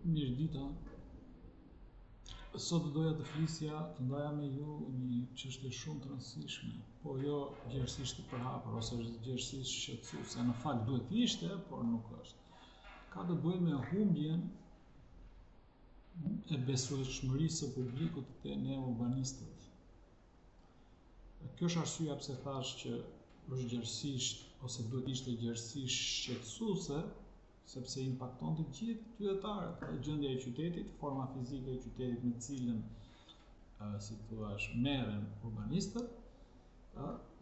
Mirëdita. Sot doja të flisja, të ndaja me ju një çështje shumë të rëndësishme, po jo gjerësisht të përhapur ose gjerësisht shqetësuese. Në fakt duhet të ishte, por nuk është. Ka të bëjë me humbjen e besueshmërisë së publikut te ne urbanistët. Kjo është arsyeja pse thash që është gjerësisht ose duhet ishte gjerësisht shqetësuese, sepse impakton të gjithë qytetarët, gjendja e qytetit, forma fizike e qytetit me cilën, si thua, merren urbanistët,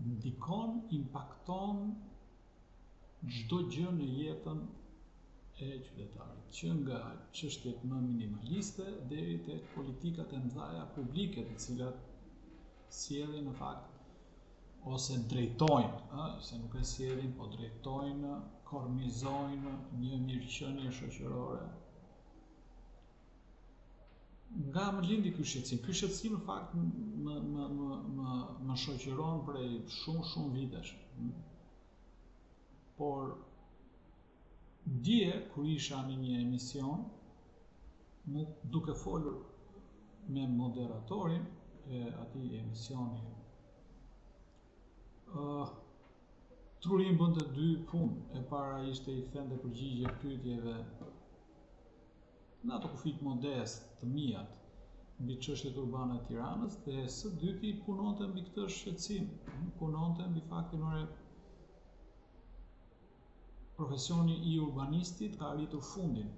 ndikon, impakton çdo gjë në jetën e qytetarit, që nga çështjet më minimaliste deri tek politikat e mëdha publike, të cilat sjellin në fakt ose drejtojnë, se nuk e sjellin, po drejtojnë, kornizojnë një mirëqenie shoqërore. Nga më lindi ky shqetësim. Ky shqetësim në fakt më shoqëron prej shumë vitesh. Por dje kur isha në një emision, duke folur me moderatorin e atij emisioni, Trurin bënte dy punë. E para ishte i thënë përgjigje pyetjeve në ato kufit modest të mijat mbi çështjet urbane të Tiranës, dhe së dyti punonte mbi këtë shqetësim, punonte mbi faktin ore profesioni i urbanistit ka arritur fundin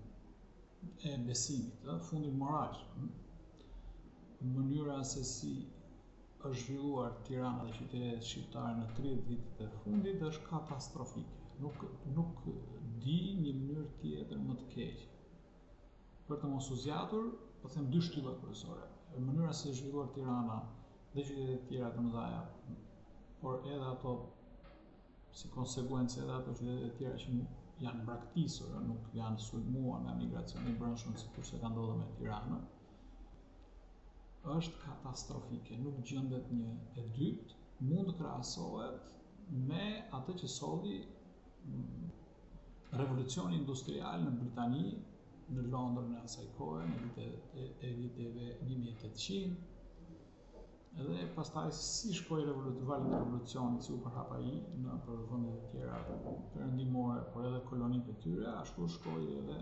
e besimit, fundin moral. Mënyra se si është zhvilluar Tirana dhe qytetet shqiptare në 30 vitet e fundit është katastrofike. Nuk di një mënyrë tjetër më të keqe. Për të mos u zgjatur, po them dy shtylla kryesore. Mënyra se është zhvilluar Tirana dhe qytetet tjera të mëdha, por edhe ato si konsekuencë edhe ato qytetet tjera që janë braktisur, nuk janë sulmuar nga migracioni i brendshëm sikurse ka ndodhur me Tiranën, është katastrofike. Nuk gjendet një e dytë, mund të krahasohet me atë që solli revolucioni industrial në Britani, në Londër në asaj kohe, në viteve 1800, edhe pastaj si shkoi valët e revolucionit, si u përhap ai në për vendet e tjera perëndimore, por edhe kolonitë e tyre, ashtu shkoi edhe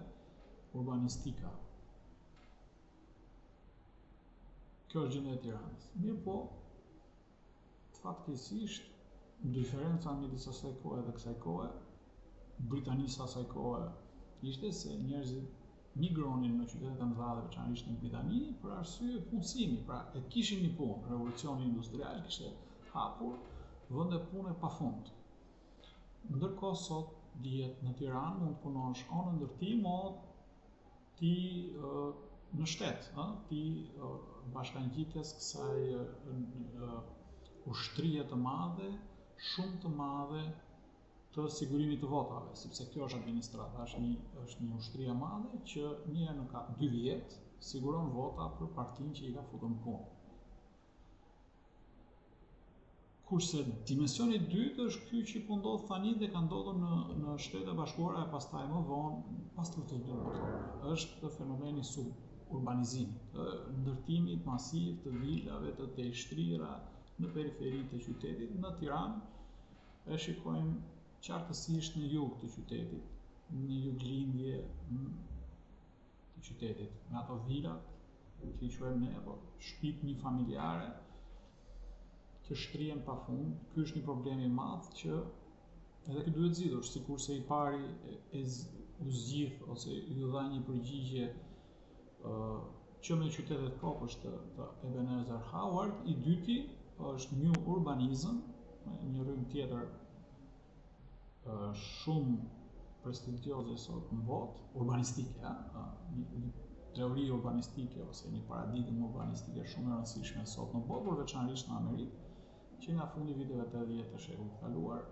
urbanistika. Kjo është gjendja e Tiranës. Mirë po, fatkeqësisht, diferenca midis asaj kohe dhe kësaj kohe, Britanisë asaj kohe, ishte se njerëzit migronin në qytetet e mëdha dhe veçanërisht në Britani për arsye punësimi, pra e kishin një punë. Revolucioni industrial kishte hapur vende pune pafund. Ndërkohë sot dihet në Tiranë mund të punosh o në ndërtim o ti në shtet, ti bashkangjitës kësaj ushtrie të madhe, shumë të madhe të sigurimit të votave, sepse kjo është administrata, është një ushtri e madhe që një herë në 2 vjet siguron vota për partinë që i ka futur në punë. Kurse dimensioni i dytë është ky që po ndodh tani dhe ka ndodhur në Shtetet e Bashkuara e pastaj më vonë, pas të është fenomeni urbanizimit, ndërtimit masiv të vilave, të tejshtrira në periferitë të qytetit. Në Tiranë e shikojmë qartësisht në jug të qytetit, në juglindje të qytetit, me ato vilat që i quajmë ne, apo shtëpitë familjare që shtrihen pafund. Ky është një problem i madh që edhe ky duhet zgjidhur, sikurse i pari u zgjidh ose ju dha një përgjigje që me qytetet kopësht të Ebenezer Howard. I dyti është New Urbanism, një rrymë tjetër shumë prestigjioze sot në botë, urbanistike, një teori urbanistike ose një paradigmë urbanistike shumë e rëndësishme sot në botë, por veçanërisht në Amerikë, që nga fundi viteve 80 të shekullit të kaluar,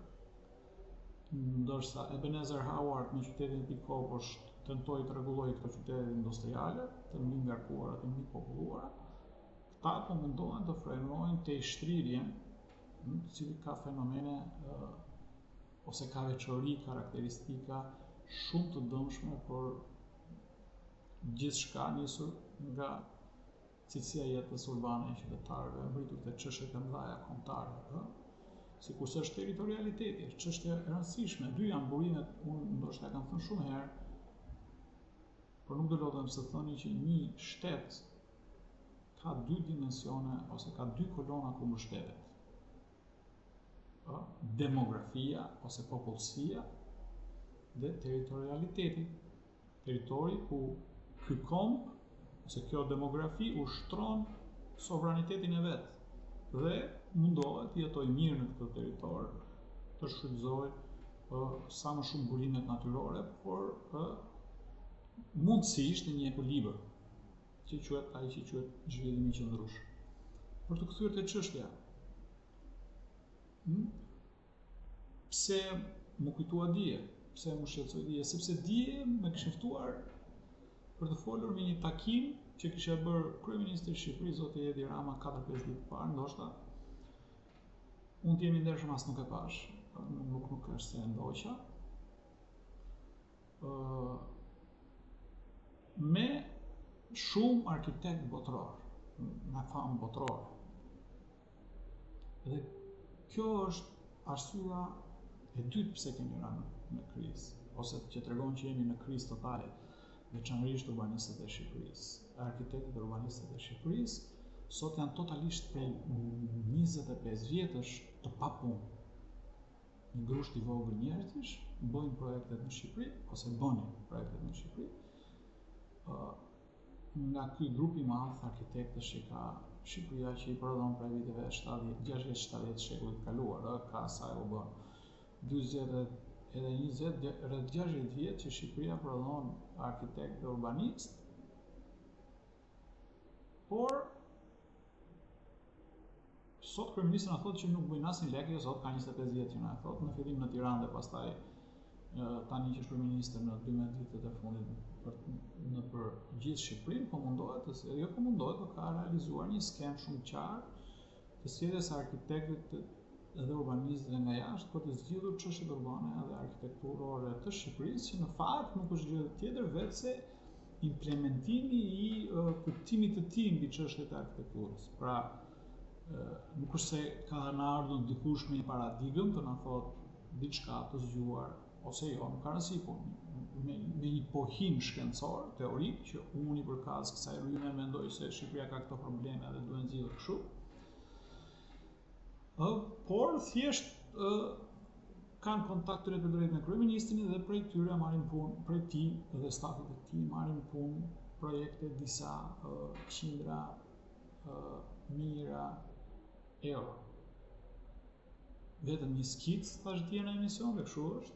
ndërsa Ebenezer Howard në qytetin e tij kopësht tentoi të rregullojë këto qytete industriale, të mbi ngarkuara, të mbi populluara. Këta po mundohen të frenojnë tejshtrirjen, i cili ka fenomene ose ka veçori, karakteristika shumë të dëmshme për gjithçka nisur nga cilësia e jetës urbane e qytetarëve, mbritur te çështjet e mëdha kombëtare, sikurse është territorialiteti, është çështje e rëndësishme. Dy janë burimet, unë ndoshta kam thënë shumë herë, por nuk do lodhem se thoni që një shtet ka dy dimensione ose ka dy kolona ku mbështetet. Demografia ose popullsia dhe territorialiteti. Territori ku ky komb ose kjo demografi ushtron sovranitetin e vet dhe mundohet të jetojë mirë në këtë territor, të shfrytëzojë sa më shumë burimet natyrore, por mundësisht në një ekuilibër, që quhet zhvillimi i qëndrueshëm. Për të kthyer te çështja, pse më kujtua dije, pse më shqetësoi dije, sepse dije më kishte ftuar për të folur me një takim që kishte bërë kryeministri i Shqipërisë zoti Edi Rama 4-5 ditë parë, ndoshta. Unë të jemi ndershëm as nuk e pash, nuk është se e ndoqa. Me shumë arkitekt botror, me famë botror. Dhe kjo është arsyeja e dytë pse kemi rënë në krizë, ose që tregon që jemi në krizë totale, veçanërisht urbanistët e Shqipërisë. Arkitektët e urbanistët e Shqipërisë sot janë totalisht prej 25 vjetësh të papunë. Një grusht i vogël njerëzish bëjnë projektet në Shqipëri, ose bënin projektet në Shqipëri, nga ky grup i madh arkitektësh që ka Shqipëria, që i prodhon prej viteve 60-70 shekullit kaluar, ka sa u bën 40 edhe 20, rreth 60 vjet që Shqipëria prodhon arkitekt dhe urbanist, por sot kryeministri na thotë që nuk bëjnë asnjë lekë, sot ka 25 vjet që na e thotë, në fillim në Tiranë dhe pastaj tani që është kryeministër në 12 vitet e fundit për gjithë Shqipërinë, po mundohet, po ka realizuar një skemë shumë qartë të sjelljes së arkitektëve dhe urbanistëve nga jashtë për të zgjidhur çështjet urbane dhe arkitekturore të Shqipërisë, që në fakt nuk është gjë tjetër vetëse implementimi i kuptimit të tij mbi çështjet e arkitekturës. Pra, nuk është se ka na ardhur dikush me një paradigmë të na thotë diçka të zgjuar ose jo, nuk ka rëndësi, po me një pohim shkencor, teorik, që unë i përkatës kësaj rrymë mendoj se Shqipëria ka këto probleme dhe duhen zgjidhur kështu. Por thjesht kanë kontakt të drejt me kryeministrin dhe prej tyre marrin punë, prej tij dhe stafit të tij marrin punë projekte disa qindra mijëra euro. Vetëm një skicë, thash dje në emision, dhe kështu është,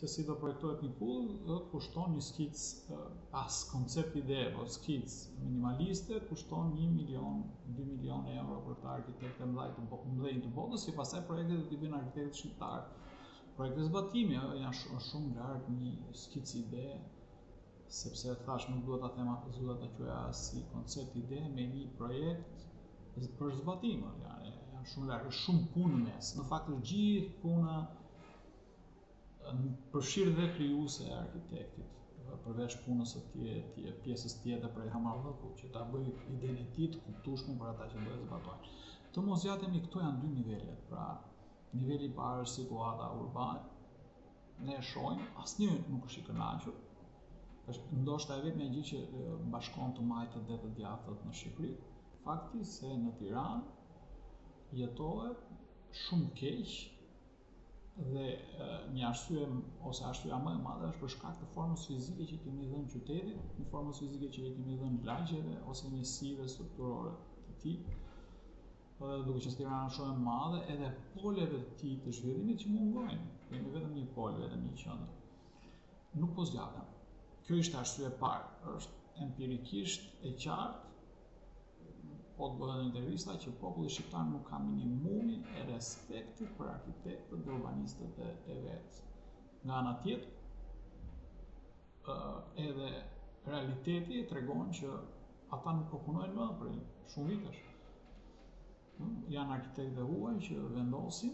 se si do projektohet një pull, kushton një skicë, pas koncept ide, po skicë minimaliste, kushton 1 milion, 2 milion euro për këta arkitekte mëdhenj të botës, si pastaj projektet do t'i bëjnë arkitektët shqiptarë. Projekte zbatimi janë shumë larg një skicë ide, sepse thash nuk duhet ta quaja si koncept ide me një projekt për zbatim, janë shumë larg, shumë punë mes. Në fakt është gjithë puna përfshirë dhe krijuese e arkitektit, përveç punës së pjesës tjetër prej hamarrëkut, që ta bëj idenë e tij të kuptueshme për ata që do të zbatojnë. Të mos zgjatemi, këto janë dy nivelet. Pra, niveli i parë është situata urbane. Ne e shohim, asnjë nuk është i kënaqur. Është ndoshta e vetmja gjë që bashkon të majtët dhe të djathtët në Shqipëri, fakti se në Tiranë jetohet shumë keq. Dhe një arsye ose arsyeja më e madhe është për shkak të formës fizike që kemi dhënë qytetit, një formës fizike që kemi dhënë lagjeve ose njësive strukturore të tij. Duke që Tirana shumë e madhe, edhe poleve të tij të zhvillimit që mungojnë. Kemi vetëm një pol, vetëm një qendër. Nuk po zgjatem. Kjo ishte arsye e parë, është empirikisht e qartë. Po të bëhet intervista që populli shqiptar nuk ka minimumin e respektit për arkitektët dhe urbanistët e vet. Nga ana tjetër, edhe realiteti tregon që ata nuk po punojnë më për shumë vitesh. Janë arkitektë huaj që vendosin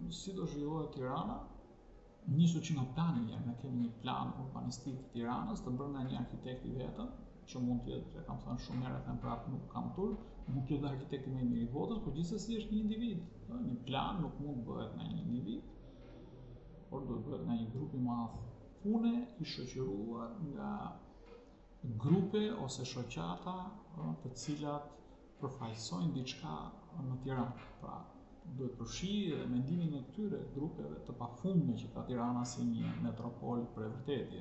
si do zhvillohet Tirana nisur që nga plani njerë, ne kemi një plan urbanistik të Tiranës të bërë nga një arkitekti vetëm, që mund të jetë, kam thënë shumë herë, them prapë nuk kam turp, mund të jetë arkitekti më i mirë i botës, por gjithsesi është një individ. Një plan nuk mund bëhet nga një individ, por duhet bëhet nga një grup i madh pune i shoqëruar nga grupe ose shoqata të cilat përfaqësojnë diçka në Tiranë. Pra, duhet përfshi mendimin e këtyre grupeve të pafundme që ka Tirana si një metropol për e vërtetë.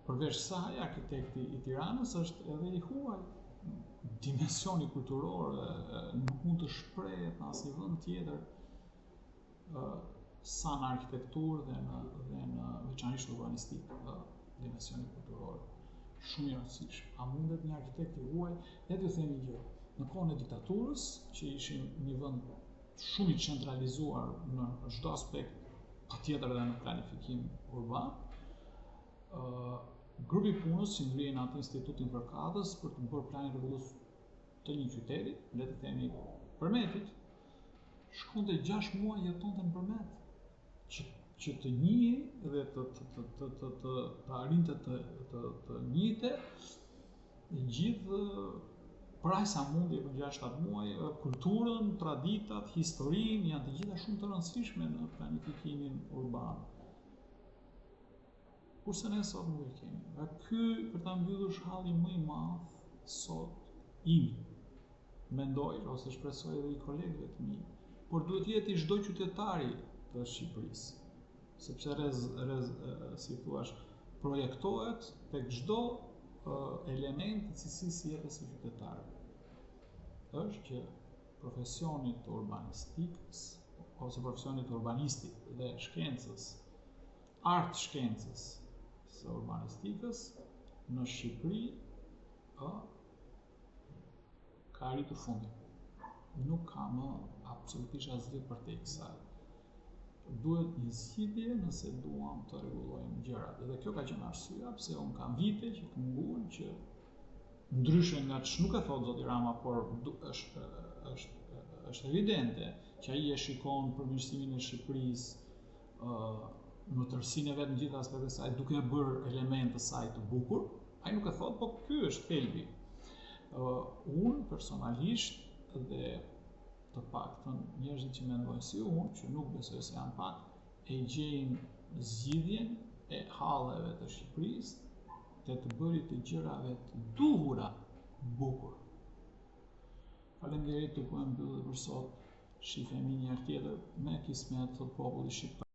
Përveç saj, arkitekti i Tiranës është edhe i huaj. Dimensioni kulturor nuk mund të shprehet në asnjë vend tjetër sa në arkitekturë dhe në veçanërisht urbanistik, dimensioni kulturor shumë i rëndësishëm. A mundet një arkitekt i huaj, le të themi gjë, në kohën e diktaturës, që ishim një vend shumë i centralizuar në çdo aspekt, patjetër edhe në planifikim urban, grupi punës që ngrihen atë institutin përkatës për të bërë planin rregullues të një qyteti, le të themi Përmetit, shkonte 6 muaj jetonte në Përmet, që të njihej dhe të arrinte të njihte gjithë për aq sa mundi për 6-7 muaj, kulturën, traditat, historinë, janë të gjitha shumë të rëndësishme në planifikimin urban. Kurse ne sot nuk e kemi. Dhe ky, për ta mbyllur, është halli më i madh sot imi. Mendoj ose shpresoj edhe i kolegëve të mi, por duhet jetë i çdo qytetari të Shqipërisë, sepse si thua, projektohet tek çdo element të cilësisë së jetës së qytetarit. Është që profesionit të urbanistikës ose profesionit të urbanistit dhe shkencës, art shkencës së urbanistikës në Shqipëri ka arritur fundin. Nuk ka më absolutisht asgjë për te kësaj. Duhet një zgjidhje nëse duam të rregullojmë gjërat. Dhe kjo ka qenë arsyeja pse unë kam vite që munguan që ndryshe nga nuk e thot zoti Rama, por është evidente që ai e shikon përmirësimin e Shqipërisë në tërësinë e vet, në gjithë aspektet e saj, duke bërë elemente të saj të bukur. Ai nuk e thot, po ky është thelbi. Unë personalisht dhe të paktën njerëzit që mendojnë si unë, që nuk besoj se janë pak, e gjejnë zgjidhjen e halleve të Shqipërisë dhe të bërit të gjërave të duhura bukur. Faleminderit, të po e mbyll për sot. Shifemi një herë tjetër me kismet, thot populli shqiptar.